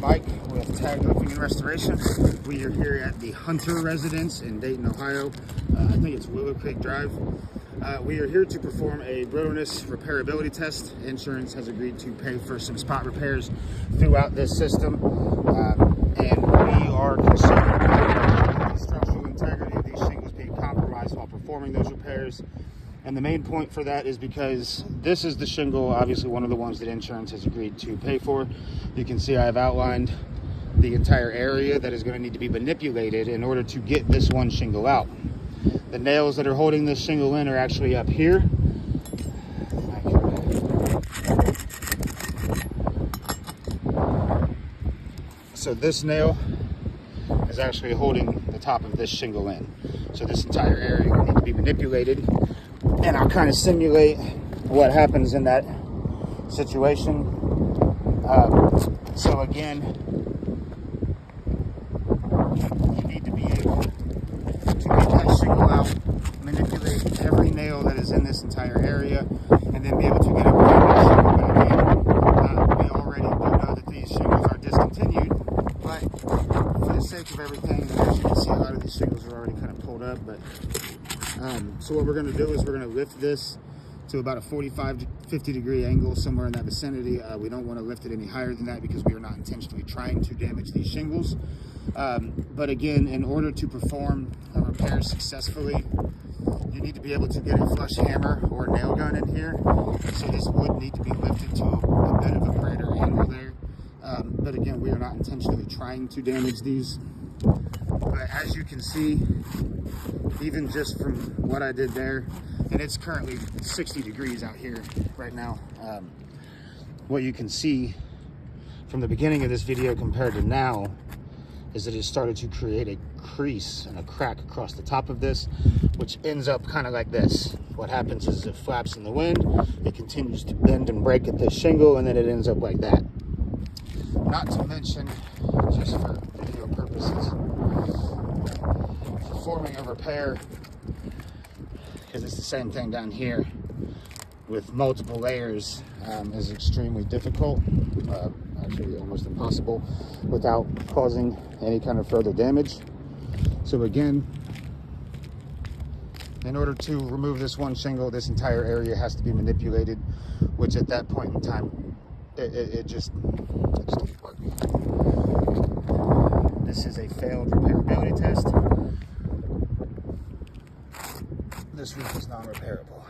Mike with Tag Roofing and Restoration. We are here at the Hunter residence in Dayton, Ohio. I think it's Willow Creek Drive. We are here to perform a wilderness repairability test. Insurance has agreed to pay for some spot repairs throughout this system. And we are concerned with the structural integrity of these shingles being compromised while performing those repairs. And the main point for that is because this is the shingle, obviously one of the ones that insurance has agreed to pay for. You can see I have outlined the entire area that is going to need to be manipulated in order to get this one shingle out. The nails that are holding this shingle in are actually up here. So this nail is actually holding the top of this shingle in. So this entire area will need to be manipulated. And I'll kind of simulate what happens in that situation. So again, you need to be able to get that shingle out, manipulate every nail that is in this entire area, and then be able to get up the shingle. But again, we already do know that these shingles are discontinued, but for the sake of everything, as you can see, a lot of these shingles are already kind of pulled up. But so what we're going to do is we're going to lift this to about a 45 to 50 degree angle, somewhere in that vicinity. We don't want to lift it any higher than that because we are not intentionally trying to damage these shingles. But again, in order to perform a repair successfully, you need to be able to get a flush hammer or a nail gun in here. So this would need to be lifted to a bit of a greater angle there. But again, we are not intentionally trying to damage these. But as you can see, even just from what I did there, and it's currently 60 degrees out here right now, what you can see from the beginning of this video compared to now is that it started to create a crease and a crack across the top of this, which ends up kind of like this. What happens is it flaps in the wind, it continues to bend and break at this shingle, and then it ends up like that. Not to mention, just for video purposes, performing a repair, because it's the same thing down here with multiple layers, is extremely difficult, actually almost impossible, without causing any kind of further damage. So again, in order to remove this one shingle, this entire area has to be manipulated, which at that point in time, it just didn't work. This is a failed repairability test. This roof is non-repairable.